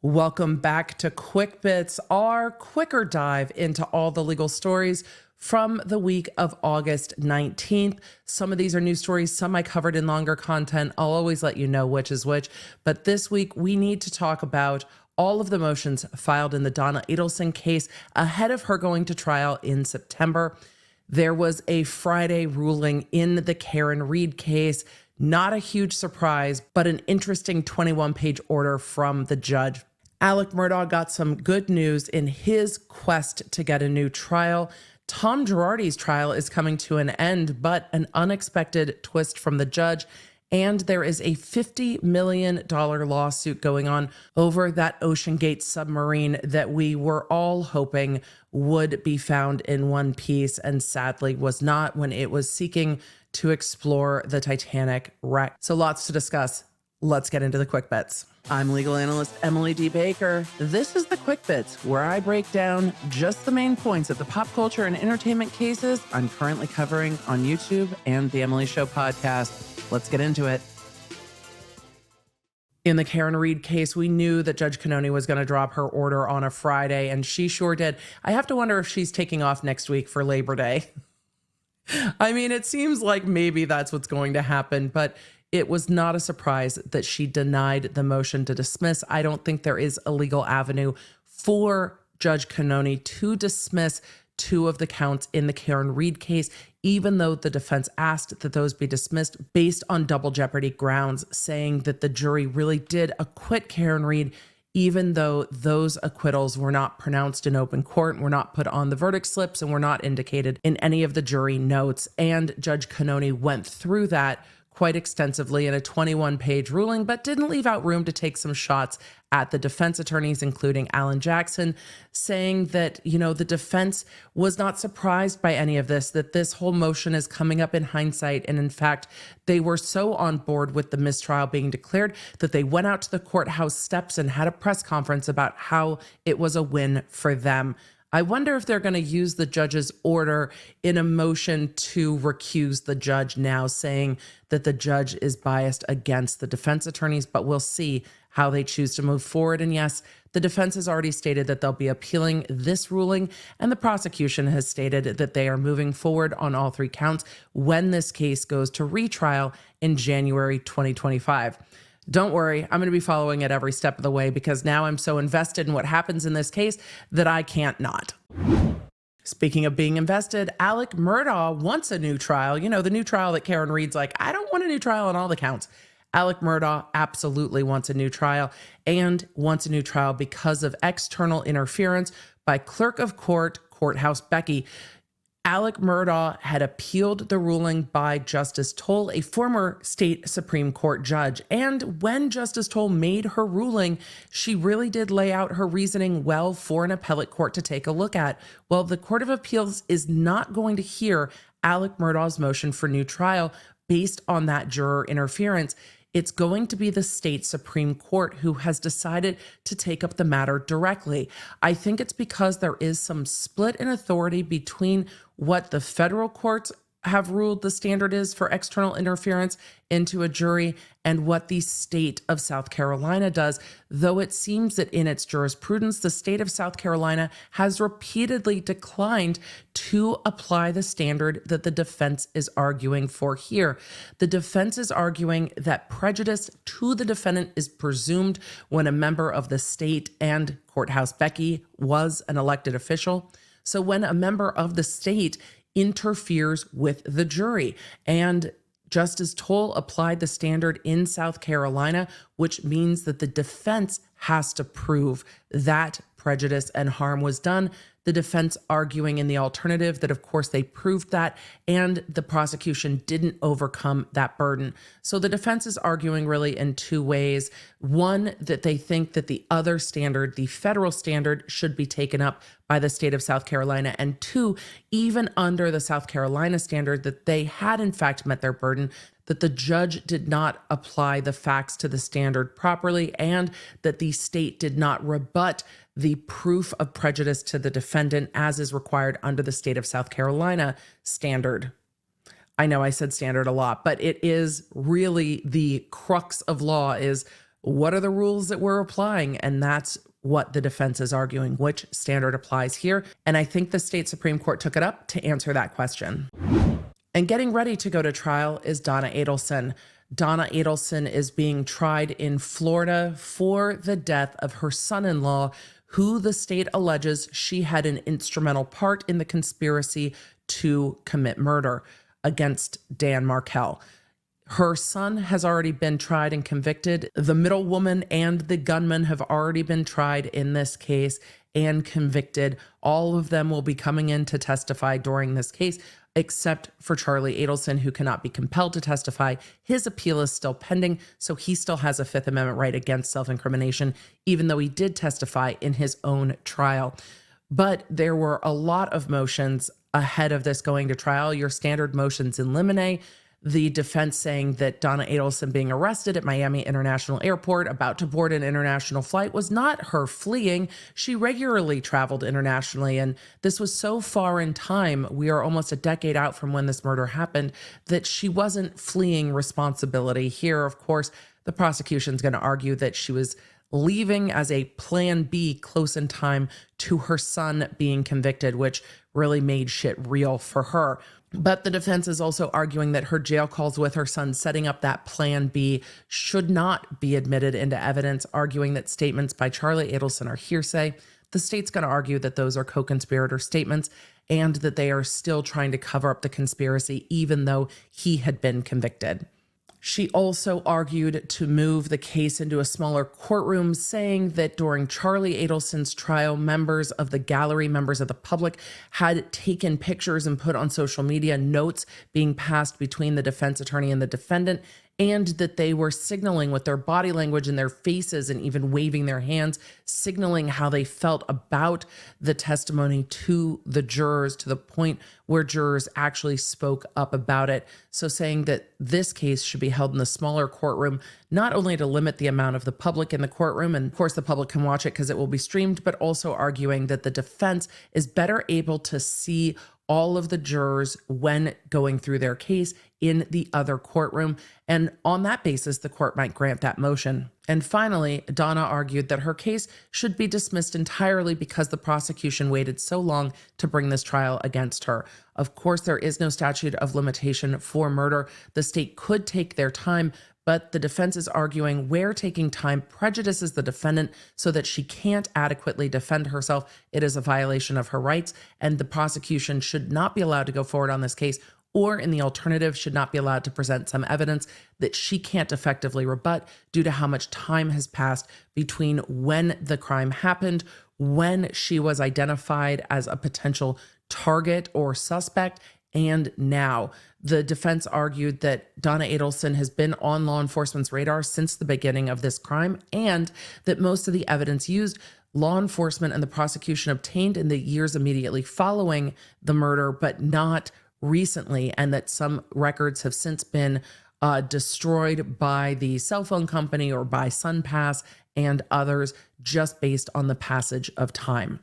Welcome back to Quick Bits, our quicker dive into all the legal stories from the week of August 19th. Some of these are new stories, some I covered in longer content. I'll always let you know which is which. But this week, we need to talk about all of the motions filed in the Donna Adelson case ahead of her going to trial in September. There was a Friday ruling in the Karen Read case. Not a huge surprise, but an interesting 21-page order from the judge. Alec Murdaugh got some good news in his quest to get a new trial. Tom Girardi's trial is coming to an end, but an unexpected twist from the judge. And there is a $50 million lawsuit going on over that Oceangate Submarine that we were all hoping would be found in one piece and sadly was not when it was seeking to explore the Titanic wreck. So lots to discuss. Let's get into the Quick Bits. I'm legal analyst Emily D. Baker. This is the Quick Bits, where I break down just the main points of the pop culture and entertainment cases I'm currently covering on YouTube and the Emily Show podcast. Let's get into it. In the Karen Read case, we knew that Judge Cannoni was going to drop her order on a Friday, and she sure did. I have to wonder if she's taking off next week for Labor Day. I mean, it seems like maybe that's what's going to happen, but it was not a surprise that she denied the motion to dismiss. I don't think there is a legal avenue for Judge Cannoni to dismiss two of the counts in the Karen Read case, even though the defense asked that those be dismissed based on double jeopardy grounds, saying that the jury really did acquit Karen Read, even though those acquittals were not pronounced in open court, were not put on the verdict slips, and were not indicated in any of the jury notes. And Judge Cannoni went through that quite extensively in a 21-page ruling, but didn't leave out room to take some shots at the defense attorneys, including Alan Jackson, saying that, the defense was not surprised by any of this, that this whole motion is coming up in hindsight. And in fact, they were so on board with the mistrial being declared that they went out to the courthouse steps and had a press conference about how it was a win for them. I wonder if they're going to use the judge's order in a motion to recuse the judge now, saying that the judge is biased against the defense attorneys, but we'll see how they choose to move forward. And yes, the defense has already stated that they'll be appealing this ruling, and the prosecution has stated that they are moving forward on all three counts when this case goes to retrial in January 2025. Don't worry, I'm going to be following it every step of the way because now I'm so invested in what happens in this case that I can't not. Speaking of being invested, Alec Murdaugh wants a new trial. The new trial that Karen Read's like, I don't want a new trial on all the counts. Alec Murdaugh absolutely wants a new trial, and wants a new trial because of external interference by clerk of court, Courthouse Becky. Alec Murdaugh had appealed the ruling by Justice Toll, a former state Supreme Court judge. And when Justice Toll made her ruling, she really did lay out her reasoning well for an appellate court to take a look at. Well, the Court of Appeals is not going to hear Alec Murdaugh's motion for new trial based on that juror interference. It's going to be the state Supreme Court who has decided to take up the matter directly. I think it's because there is some split in authority between what the federal courts have ruled the standard is for external interference into a jury and what the state of South Carolina does, though it seems that in its jurisprudence, the state of South Carolina has repeatedly declined to apply the standard that the defense is arguing for here. The defense is arguing that prejudice to the defendant is presumed when a member of the state, and Courthouse Becky was an elected official. So when a member of the state interferes with the jury, and Justice Toll applied the standard in South Carolina, which means that the defense has to prove that prejudice and harm was done. The defense arguing in the alternative that, of course, they proved that, and the prosecution didn't overcome that burden. So the defense is arguing really in two ways. One, that they think that the other standard, the federal standard, should be taken up by the state of South Carolina. And two, even under the South Carolina standard, that they had in fact met their burden, that the judge did not apply the facts to the standard properly, and that the state did not rebut the proof of prejudice to the defendant as is required under the state of South Carolina standard. I know I said standard a lot, but it is really the crux of law is what are the rules that we're applying? And that's what the defense is arguing, which standard applies here. And I think the state Supreme Court took it up to answer that question. And getting ready to go to trial is Donna Adelson. Donna Adelson is being tried in Florida for the death of her son-in-law, who the state alleges she had an instrumental part in the conspiracy to commit murder against Dan Markel. Her son has already been tried and convicted. The middle woman and the gunman have already been tried in this case and convicted. All of them will be coming in to testify during this case, except for Charlie Adelson, who cannot be compelled to testify. His appeal is still pending, so he still has a Fifth Amendment right against self-incrimination, even though he did testify in his own trial. But there were a lot of motions ahead of this going to trial. Your standard motions in limine, the defense saying that Donna Adelson being arrested at Miami International Airport, about to board an international flight, was not her fleeing. She regularly traveled internationally, and this was so far in time, we are almost a decade out from when this murder happened, that she wasn't fleeing responsibility. Here, of course, the prosecution's going to argue that she was leaving as a plan B close in time to her son being convicted, which really made shit real for her. But the defense is also arguing that her jail calls with her son setting up that plan B should not be admitted into evidence, arguing that statements by Charlie Adelson are hearsay. The state's going to argue that those are co-conspirator statements and that they are still trying to cover up the conspiracy, even though he had been convicted. She also argued to move the case into a smaller courtroom, saying that during Charlie Adelson's trial, members of the gallery, members of the public, had taken pictures and put on social media notes being passed between the defense attorney and the defendant, and that they were signaling with their body language and their faces and even waving their hands, signaling how they felt about the testimony to the jurors, to the point where jurors actually spoke up about it. So saying that this case should be held in the smaller courtroom, not only to limit the amount of the public in the courtroom, and of course the public can watch it because it will be streamed, but also arguing that the defense is better able to see all of the jurors when going through their case in the other courtroom. And on that basis, the court might grant that motion. And finally, Donna argued that her case should be dismissed entirely because the prosecution waited so long to bring this trial against her. Of course, there is no statute of limitation for murder. The state could take their time, but the defense is arguing where taking time prejudices the defendant so that she can't adequately defend herself, it is a violation of her rights, and the prosecution should not be allowed to go forward on this case, or in the alternative, should not be allowed to present some evidence that she can't effectively rebut due to how much time has passed between when the crime happened, when she was identified as a potential target or suspect, and now. The defense argued that Donna Adelson has been on law enforcement's radar since the beginning of this crime, and that most of the evidence used, law enforcement and the prosecution obtained in the years immediately following the murder, but not recently, and that some records have since been destroyed by the cell phone company or by SunPass and others, just based on the passage of time.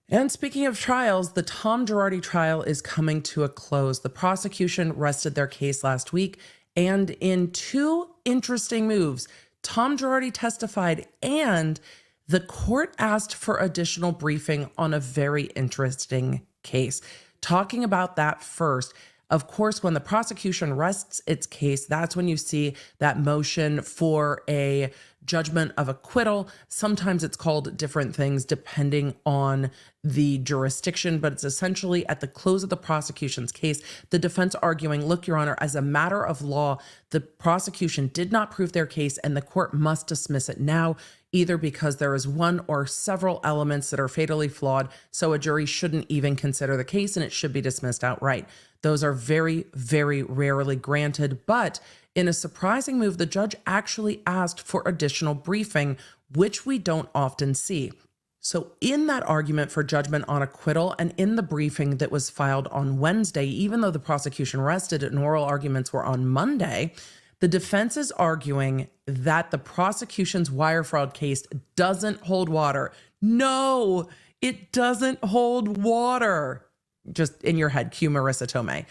And speaking of trials, the Tom Girardi trial is coming to a close. The prosecution rested their case last week, and in two interesting moves, Tom Girardi testified and the court asked for additional briefing on a very interesting case. Talking about that first, of course, when the prosecution rests its case, that's when you see that motion for a judgment of acquittal. Sometimes it's called different things depending on the jurisdiction, but it's essentially at the close of the prosecution's case, the defense arguing, look, Your Honor, as a matter of law, the prosecution did not prove their case and the court must dismiss it now, either because there is one or several elements that are fatally flawed, so a jury shouldn't even consider the case and it should be dismissed outright. Those are very, very rarely granted, but in a surprising move, the judge actually asked for additional briefing, which we don't often see. So in that argument for judgment on acquittal and in the briefing that was filed on Wednesday, even though the prosecution rested and oral arguments were on Monday, the defense is arguing that the prosecution's wire fraud case doesn't hold water. No, it doesn't hold water. Just in your head, cue Marissa Tomei.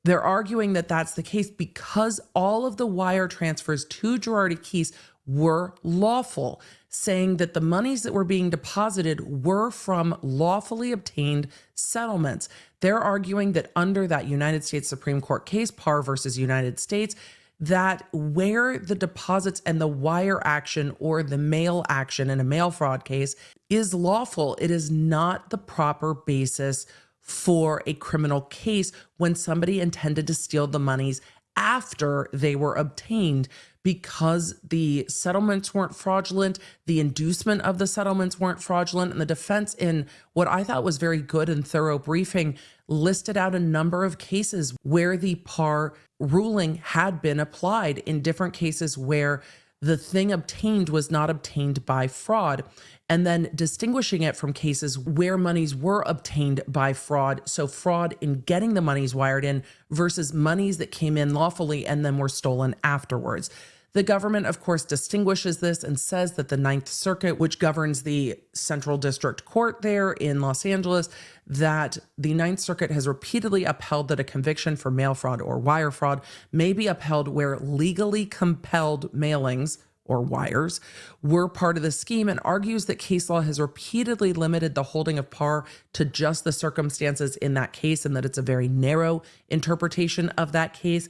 They're arguing that that's the case because all of the wire transfers to Girardi Keese were lawful, saying that the monies that were being deposited were from lawfully obtained settlements. They're arguing that under that United States Supreme Court case, Parr versus United States, that where the deposits and the wire action or the mail action in a mail fraud case is lawful, it is not the proper basis for a criminal case when somebody intended to steal the monies after they were obtained, because the settlements weren't fraudulent, the inducement of the settlements weren't fraudulent, and the defense, in what I thought was very good and thorough briefing, listed out a number of cases where the Parr ruling had been applied in different cases where the thing obtained was not obtained by fraud, and then distinguishing it from cases where monies were obtained by fraud. So fraud in getting the monies wired in versus monies that came in lawfully and then were stolen afterwards. The government, of course, distinguishes this and says that the Ninth Circuit, which governs the Central District Court there in Los Angeles, that the Ninth Circuit has repeatedly upheld that a conviction for mail fraud or wire fraud may be upheld where legally compelled mailings or wires were part of the scheme, and argues that case law has repeatedly limited the holding of Parr to just the circumstances in that case, and that it's a very narrow interpretation of that case,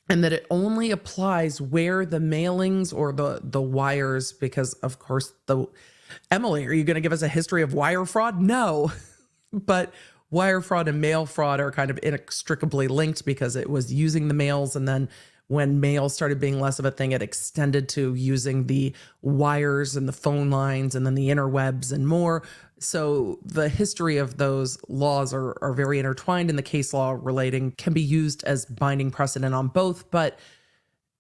and that it only applies where the mailings or the wires, because of course Emily, are you going to give us a history of wire fraud? No, but wire fraud and mail fraud are kind of inextricably linked because it was using the mails, and then when mail started being less of a thing, it extended to using the wires and the phone lines and then the interwebs and more. So the history of those laws are very intertwined, and the case law relating can be used as binding precedent on both. But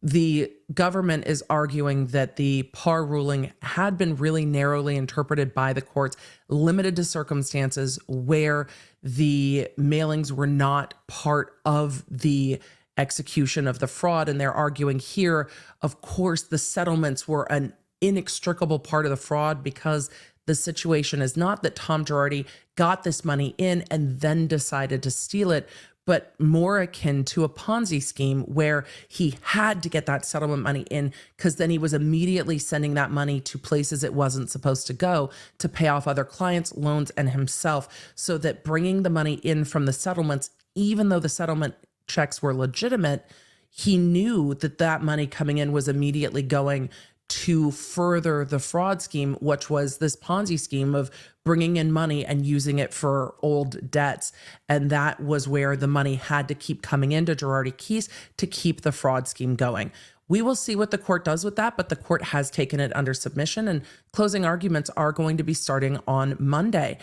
the government is arguing that the Parr ruling had been really narrowly interpreted by the courts, limited to circumstances where the mailings were not part of the execution of the fraud. And they're arguing here, of course, the settlements were an inextricable part of the fraud, because the situation is not that Tom Girardi got this money in and then decided to steal it, but more akin to a Ponzi scheme where he had to get that settlement money in because then he was immediately sending that money to places it wasn't supposed to go to pay off other clients, loans, and himself, so that bringing the money in from the settlements, even though the settlement checks were legitimate, he knew that that money coming in was immediately going to further the fraud scheme, which was this Ponzi scheme of bringing in money and using it for old debts. And that was where the money had to keep coming into Girardi Keese to keep the fraud scheme going. We will see what the court does with that, but the court has taken it under submission, and closing arguments are going to be starting on Monday.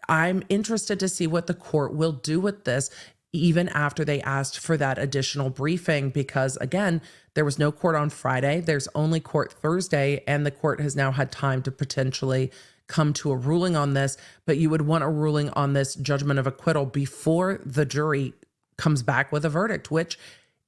I'm interested to see what the court will do with this, even after they asked for that additional briefing, because again, there was no court on Friday. There's only court Thursday, and the court has now had time to potentially come to a ruling on this. But you would want a ruling on this judgment of acquittal before the jury comes back with a verdict, which,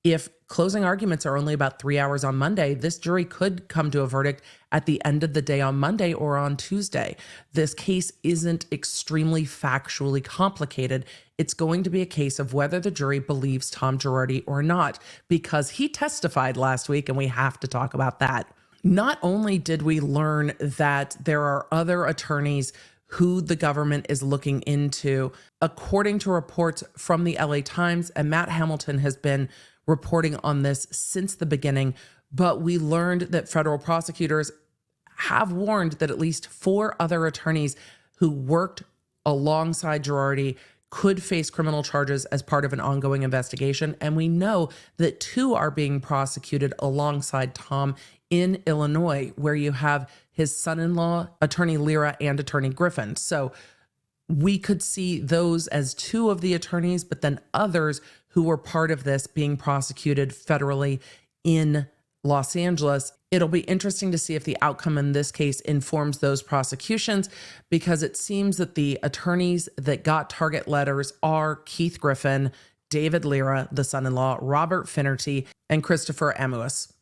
if closing arguments are only about 3 hours on Monday, this jury could come to a verdict at the end of the day on Monday or on Tuesday. This case isn't extremely factually complicated. It's going to be a case of whether the jury believes Tom Girardi or not, because he testified last week, and we have to talk about that. Not only did we learn that there are other attorneys who the government is looking into, according to reports from the LA Times, and Matt Hamilton has been reporting on this since the beginning, but we learned that federal prosecutors have warned that at least 4 other attorneys who worked alongside Girardi could face criminal charges as part of an ongoing investigation. And we know that 2 are being prosecuted alongside Tom in Illinois, where you have his son-in-law, Attorney Lira, and Attorney Griffin. So we could see those as 2 of the attorneys, but then others who were part of this being prosecuted federally in Los Angeles. It'll be interesting to see if the outcome in this case informs those prosecutions, because it seems that the attorneys that got target letters are Keith Griffin, David Lira, the son-in-law, Robert Finnerty, and Christopher Amuis.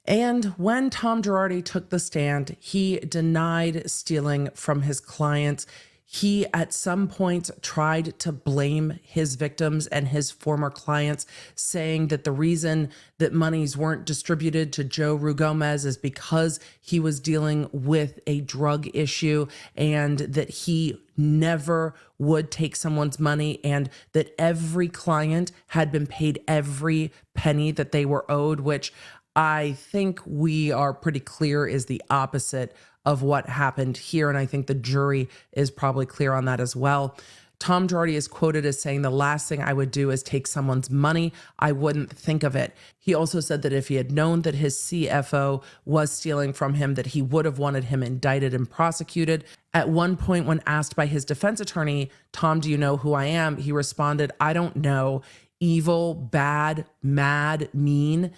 And when Tom Girardi took the stand, he denied stealing from his clients. He at some point tried to blame his victims and his former clients, saying that the reason that monies weren't distributed to Joe Rugomez is because he was dealing with a drug issue and that he never would take someone's money and that every client had been paid every penny that they were owed, which I think we are pretty clear is the opposite of what happened here. And I think the jury is probably clear on that as well. Tom Girardi is quoted as saying, "The last thing I would do is take someone's money. I wouldn't think of it." He also said that if he had known that his CFO was stealing from him, that he would have wanted him indicted and prosecuted. At one point, when asked by his defense attorney, "Tom, do you know who I am?" he responded, "I don't know. Evil, bad, mad, mean."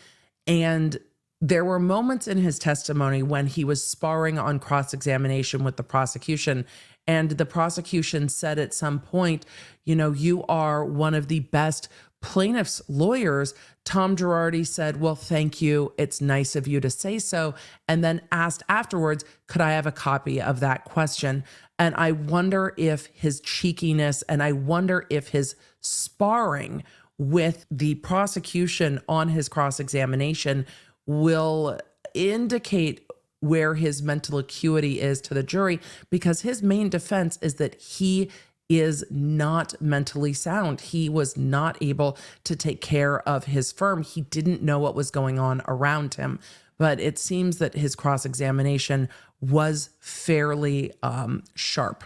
And there were moments in his testimony when he was sparring on cross-examination with the prosecution, and the prosecution said at some point, "You are one of the best plaintiff's lawyers." Tom Girardi said, "Well, thank you. It's nice of you to say so." And then asked afterwards, "Could I have a copy of that question?" And I wonder if his cheekiness and I wonder if his sparring with the prosecution on his cross-examination will indicate where his mental acuity is to the jury, because his main defense is that he is not mentally sound. He was not able to take care of his firm. He didn't know what was going on around him. But it seems that his cross-examination was fairly sharp.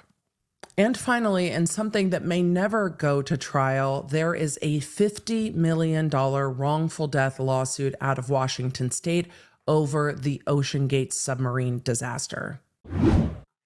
And finally, and something that may never go to trial, there is a $50 million wrongful death lawsuit out of Washington state over the Oceangate submarine disaster.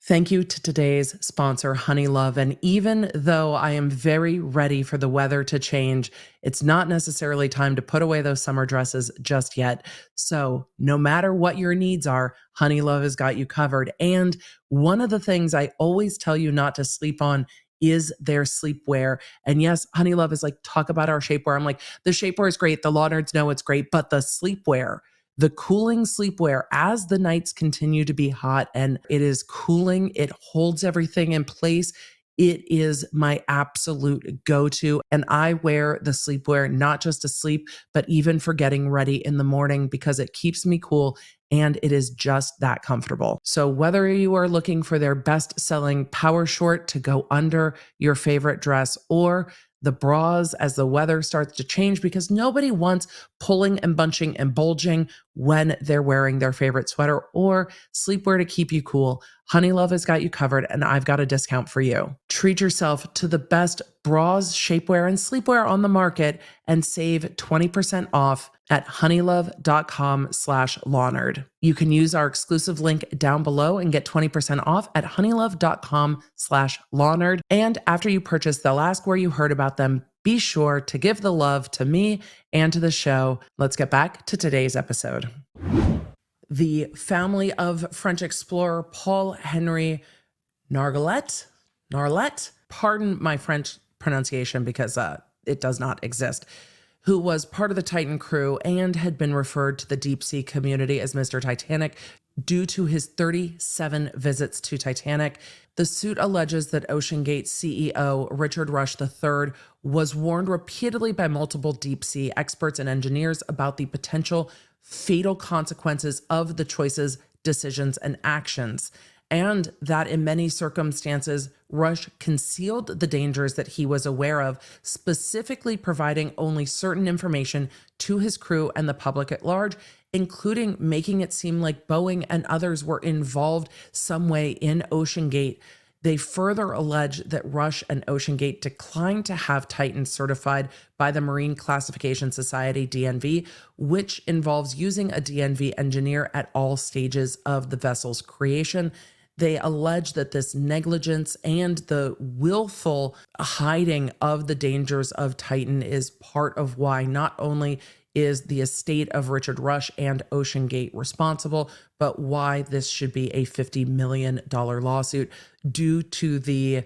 Thank you to today's sponsor, Honeylove. And even though I am very ready for the weather to change, it's not necessarily time to put away those summer dresses just yet. So no matter what your needs are, Honeylove has got you covered. And one of the things I always tell you not to sleep on is their sleepwear. And yes, Honeylove is like, talk about our shapewear. I'm like, the shapewear is great. The law nerds know it's great, but the sleepwear, the cooling sleepwear, as the nights continue to be hot and it is cooling, it holds everything in place. It is my absolute go-to. And I wear the sleepwear not just to sleep, but even for getting ready in the morning, because it keeps me cool and it is just that comfortable. So whether you are looking for their best-selling power short to go under your favorite dress, or the bras as the weather starts to change, because nobody wants pulling and bunching and bulging when they're wearing their favorite sweater, or sleepwear to keep you cool, Honeylove has got you covered, and I've got a discount for you. Treat yourself to the best bras, shapewear, and sleepwear on the market and save 20% off at honeylove.com/lawnerd. You can use our exclusive link down below and get 20% off at honeylove.com/lawnerd. And after you purchase, they'll ask where you heard about them. Be sure to give the love to me and to the show. Let's get back to today's episode. The family of French explorer Paul-Henri Nargeolet, pardon my French pronunciation because it does not exist, who was part of the Titan crew and had been referred to the deep sea community as Mr. Titanic due to his 37 visits to Titanic. The suit alleges that Oceangate CEO Richard Rush III was warned repeatedly by multiple deep sea experts and engineers about the potential fatal consequences of the choices, decisions, and actions, and that in many circumstances, Rush concealed the dangers that he was aware of, specifically providing only certain information to his crew and the public at large, including making it seem like Boeing and others were involved some way in Oceangate. They further allege that Rush and Oceangate declined to have Titan certified by the Marine Classification Society, DNV, which involves using a DNV engineer at all stages of the vessel's creation. They allege that this negligence and the willful hiding of the dangers of Titan is part of why not only is the estate of Richard Rush and Oceangate responsible, but why this should be a $50 million lawsuit due to the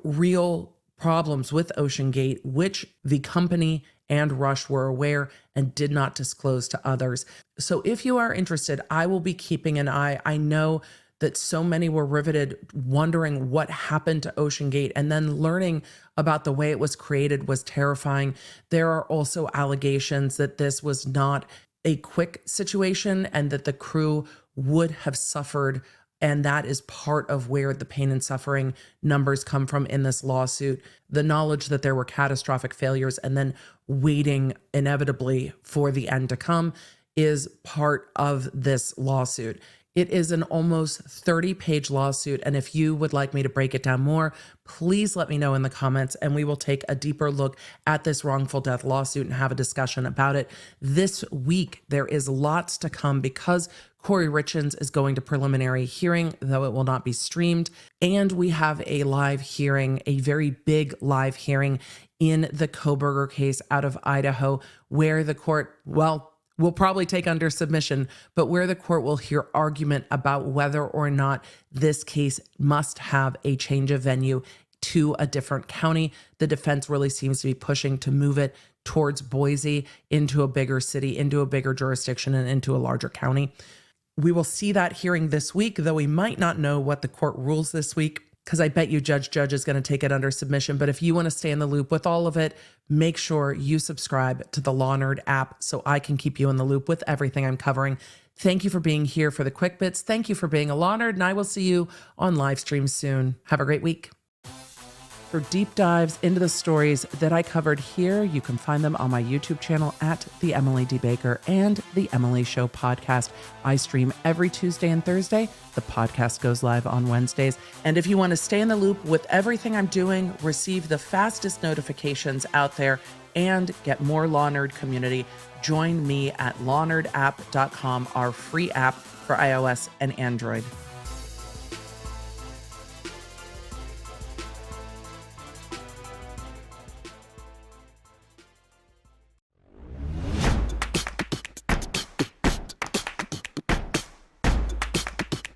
real problems with Oceangate, which the company and Rush were aware and did not disclose to others. So if you are interested, I will be keeping an eye. I know that so many were riveted, wondering what happened to Oceangate, and then learning about the way it was created was terrifying. There are also allegations that this was not a quick situation and that the crew would have suffered. And that is part of where the pain and suffering numbers come from in this lawsuit. The knowledge that there were catastrophic failures and then waiting inevitably for the end to come is part of this lawsuit. It is an almost 30-page lawsuit, and if you would like me to break it down more, please let me know in the comments, and we will take a deeper look at this wrongful death lawsuit and have a discussion about it. This week, there is lots to come because Corey Richins is going to preliminary hearing, though it will not be streamed, and we have a live hearing, a very big live hearing in the Koberger case out of Idaho, where the court, will probably take under submission, but where the court will hear argument about whether or not this case must have a change of venue to a different county. The defense really seems to be pushing to move it towards Boise, into a bigger city, into a bigger jurisdiction, and into a larger county. We will see that hearing this week, though we might not know what the court rules this week, because I bet you Judge is going to take it under submission. But if you want to stay in the loop with all of it, make sure you subscribe to the Law Nerd app so I can keep you in the loop with everything I'm covering. Thank you for being here for the Quick Bits. Thank you for being a Law Nerd, and I will see you on live stream soon. Have a great week. For deep dives into the stories that I covered here, you can find them on my YouTube channel at The Emily D. Baker and The Emily Show podcast. I stream every Tuesday and Thursday. The podcast goes live on Wednesdays. And if you want to stay in the loop with everything I'm doing, receive the fastest notifications out there, and get more Law Nerd community, join me at lawnerdapp.com, our free app for iOS and Android.